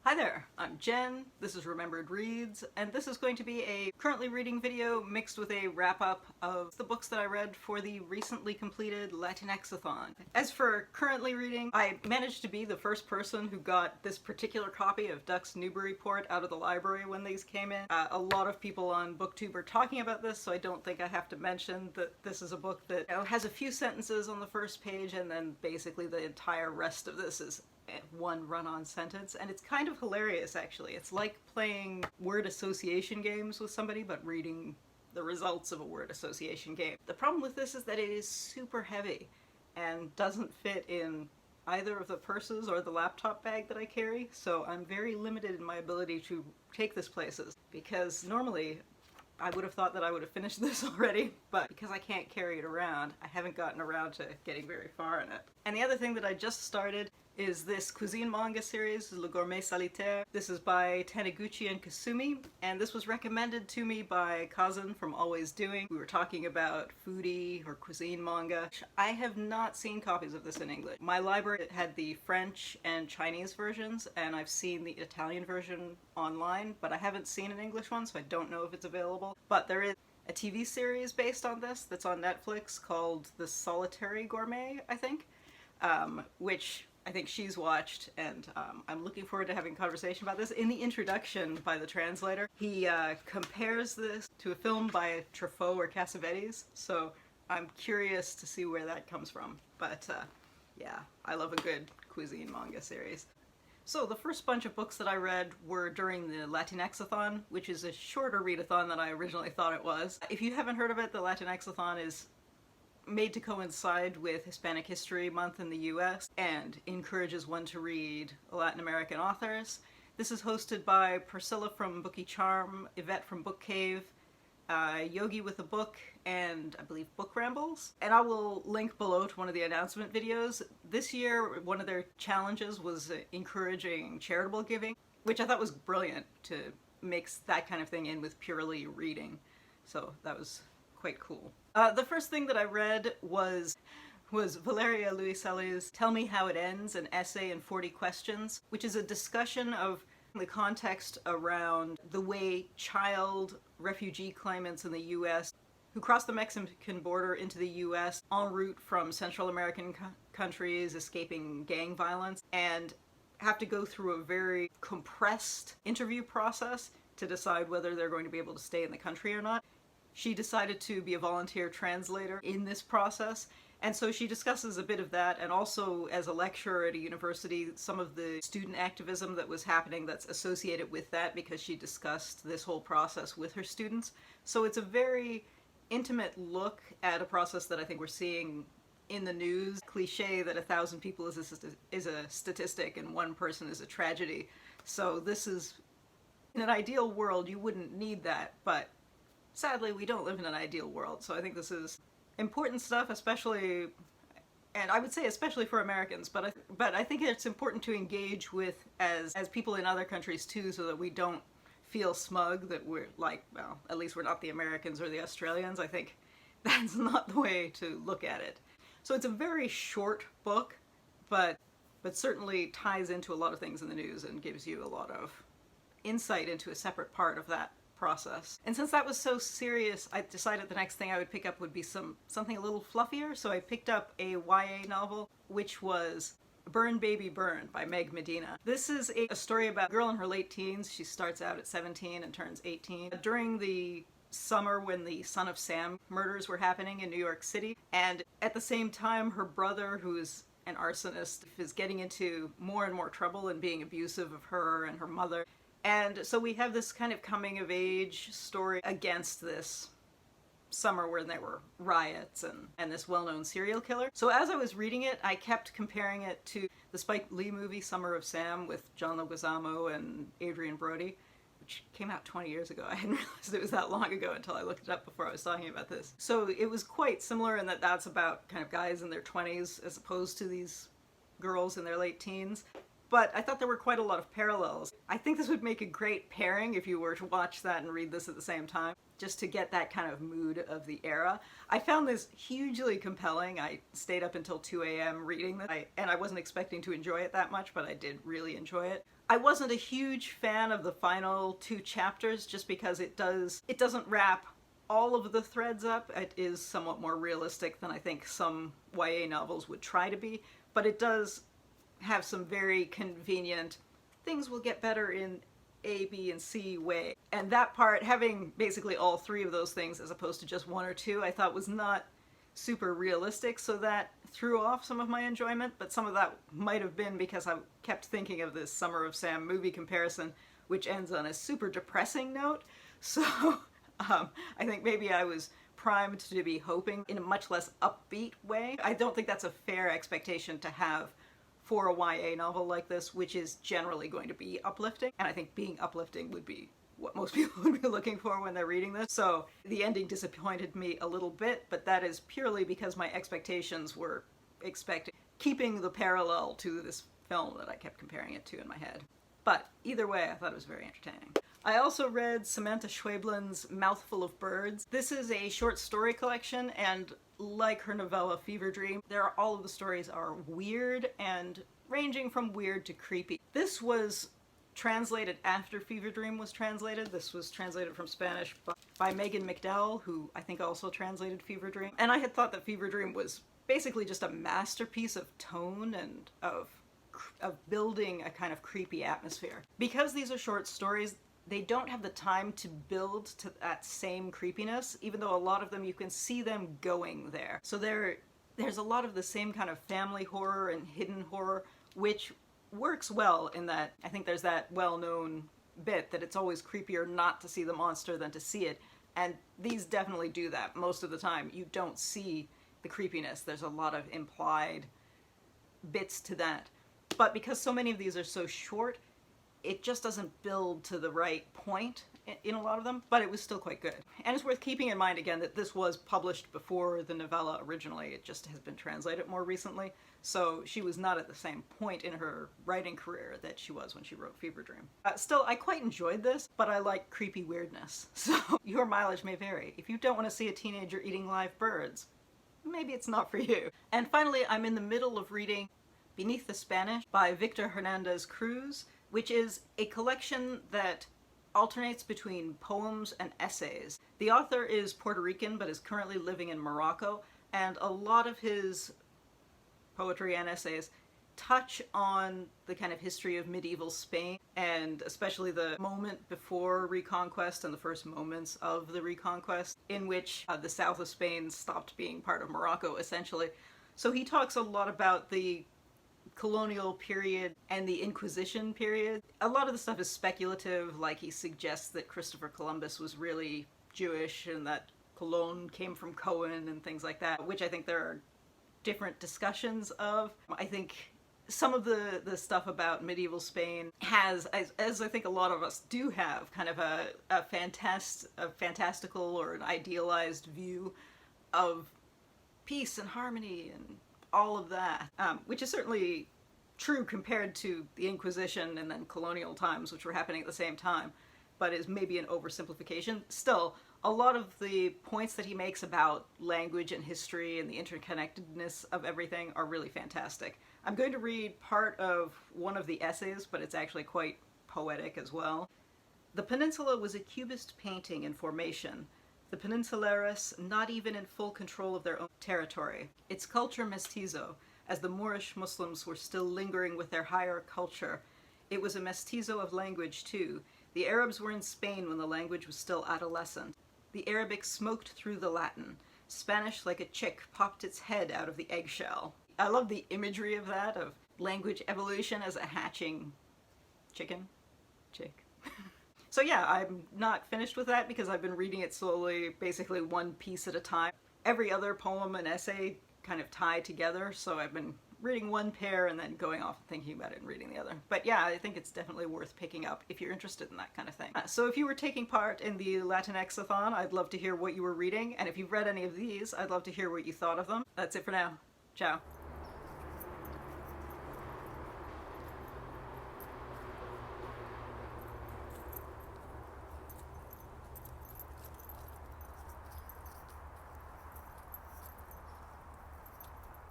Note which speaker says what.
Speaker 1: Hi there, I'm Jen, this is Remembered Reads, and this is going to be a currently reading video mixed with a wrap-up of the books that I read for the recently completed Latinxathon. As for currently reading, I managed to be the first person who got this particular copy of Duck's Newburyport out of the library when these came in. A lot of people on BookTube are talking about this, so I don't think I have to mention that this is a book that has a few sentences on the first page, and then basically the entire rest of this is one run-on sentence, and it's kind of hilarious actually. It's like playing word association games with somebody but reading the results of a word association game. The problem with this is that it is super heavy and doesn't fit in either of the purses or the laptop bag that I carry, so I'm very limited in my ability to take this places, because normally I would have thought that I would have finished this already, but because I can't carry it around, I haven't gotten around to getting very far in it. And the other thing that I just started is this cuisine manga series, Le Gourmet Solitaire. This is by Taniguchi and Kusumi, and this was recommended to me by Kazan from Always Doing. We were talking about foodie or cuisine manga. I have not seen copies of this in English. My library had the French and Chinese versions, and I've seen the Italian version online, but I haven't seen an English one, so I don't know if it's available. But there is a TV series based on this that's on Netflix called The Solitary Gourmet, I think, which I think she's watched, and I'm looking forward to having a conversation about this. In the introduction by the translator, he compares this to a film by Truffaut or Cassavetes, so I'm curious to see where that comes from. But yeah, I love a good cuisine manga series. So the first bunch of books that I read were during the Latinxathon, which is a shorter readathon than I originally thought it was. If you haven't heard of it, the Latinxathon is made to coincide with Hispanic History Month in the US and encourages one to read Latin American authors. This is hosted by Priscilla from Bookie Charm, Yvette from Book Cave, Yogi with a Book, and I believe Book Rambles. And I will link below to one of the announcement videos. This year, one of their challenges was encouraging charitable giving, which I thought was brilliant to mix that kind of thing in with purely reading. So that was quite cool. The first thing that I read was Valeria Luiselli's Tell Me How It Ends, an essay in 40 questions, which is a discussion of the context around the way child refugee claimants in the US who cross the Mexican border into the US en route from Central American countries escaping gang violence and have to go through a very compressed interview process to decide whether they're going to be able to stay in the country or not. She decided to be a volunteer translator in this process, and so she discusses a bit of that, and also as a lecturer at a university, some of the student activism that was happening that's associated with that, because she discussed this whole process with her students. So it's a very intimate look at a process that I think we're seeing in the news. Cliche that 1,000 people is a statistic and one person is a tragedy. So this is, in an ideal world, you wouldn't need that, but sadly, we don't live in an ideal world, so I think this is important stuff, especially, and I would say especially for Americans, but I think it's important to engage with as people in other countries too, so that we don't feel smug that we're like, well, at least we're not the Americans or the Australians. I think that's not the way to look at it. So it's a very short book, but certainly ties into a lot of things in the news and gives you a lot of insight into a separate part of that process. And since that was so serious, I decided the next thing I would pick up would be something a little fluffier, so I picked up a YA novel, which was Burn Baby Burn by Meg Medina. This is a story about a girl in her late teens. She starts out at 17 and turns 18. During the summer when the Son of Sam murders were happening in New York City, and at the same time her brother, who is an arsonist, is getting into more and more trouble and being abusive of her and her mother. And so we have this kind of coming-of-age story against this summer where there were riots and this well-known serial killer. So as I was reading it, I kept comparing it to the Spike Lee movie Summer of Sam with John Leguizamo and Adrian Brody, which came out 20 years ago. I hadn't realized it was that long ago until I looked it up before I was talking about this. So it was quite similar in that that's about kind of guys in their 20s as opposed to these girls in their late teens. but I thought there were quite a lot of parallels. I think this would make a great pairing if you were to watch that and read this at the same time, just to get that kind of mood of the era. I found this hugely compelling. I stayed up until 2 a.m. reading this, and I wasn't expecting to enjoy it that much, but I did really enjoy it. I wasn't a huge fan of the final 2 chapters just because it doesn't wrap all of the threads up. It is somewhat more realistic than I think some YA novels would try to be, but it does have some very convenient things will get better in A, B, and C way. And that part, having basically all 3 of those things as opposed to just 1 or 2, I thought was not super realistic, so that threw off some of my enjoyment, but some of that might have been because I kept thinking of this Summer of Sam movie comparison, which ends on a super depressing note. So I think maybe I was primed to be hoping in a much less upbeat way. I don't think that's a fair expectation to have for a YA novel like this, which is generally going to be uplifting, and I think being uplifting would be what most people would be looking for when they're reading this. So the ending disappointed me a little bit, but that is purely because my expectations were keeping the parallel to this film that I kept comparing it to in my head. But either way, I thought it was very entertaining. I also read Samanta Schweblin's Mouthful of Birds. This is a short story collection, and like her novella Fever Dream, all of the stories are weird and ranging from weird to creepy. This was translated after Fever Dream was translated. This was translated from Spanish by Megan McDowell, who I think also translated Fever Dream. And I had thought that Fever Dream was basically just a masterpiece of tone and of building a kind of creepy atmosphere. Because these are short stories, they don't have the time to build to that same creepiness, even though a lot of them you can see them going there. So there's a lot of the same kind of family horror and hidden horror, which works well in that I think there's that well-known bit that it's always creepier not to see the monster than to see it, and these definitely do that. Most of the time you don't see the creepiness. There's a lot of implied bits to that. But because so many of these are so short, it just doesn't build to the right point in a lot of them, but it was still quite good. And it's worth keeping in mind again that this was published before the novella originally. It just has been translated more recently, so she was not at the same point in her writing career that she was when she wrote Fever Dream. Still, I quite enjoyed this, but I like creepy weirdness, so your mileage may vary. If you don't want to see a teenager eating live birds, maybe it's not for you. And finally, I'm in the middle of reading Beneath the Spanish by Victor Hernández Cruz, which is a collection that alternates between poems and essays. The author is Puerto Rican but is currently living in Morocco, and a lot of his poetry and essays touch on the kind of history of medieval Spain, and especially the moment before Reconquest and the first moments of the Reconquest, in which the south of Spain stopped being part of Morocco, essentially. So he talks a lot about the colonial period and the Inquisition period. A lot of the stuff is speculative, like he suggests that Christopher Columbus was really Jewish and that Cologne came from Cohen and things like that, which I think there are different discussions of. I think some of the stuff about medieval Spain has, as I think a lot of us do have, kind of a fantastical or an idealized view of peace and harmony and all of that, which is certainly true compared to the Inquisition and then colonial times, which were happening at the same time, but is maybe an oversimplification. Still, a lot of the points that he makes about language and history and the interconnectedness of everything are really fantastic. I'm going to read part of one of the essays, but it's actually quite poetic as well. The peninsula was a cubist painting in formation, the peninsulares not even in full control of their own territory. Its culture mestizo, as the Moorish Muslims were still lingering with their higher culture. It was a mestizo of language too. The Arabs were in Spain when the language was still adolescent. The Arabic smoked through the Latin. Spanish, like a chick, popped its head out of the eggshell. I love the imagery of that, of language evolution as a hatching chick. So yeah, I'm not finished with that because I've been reading it slowly, basically one piece at a time. Every other poem and essay kind of tie together, so I've been reading one pair and then going off and thinking about it and reading the other. But yeah, I think it's definitely worth picking up if you're interested in that kind of thing. So if you were taking part in the Latinxathon, I'd love to hear what you were reading, and if you've read any of these, I'd love to hear what you thought of them. That's it for now. Ciao.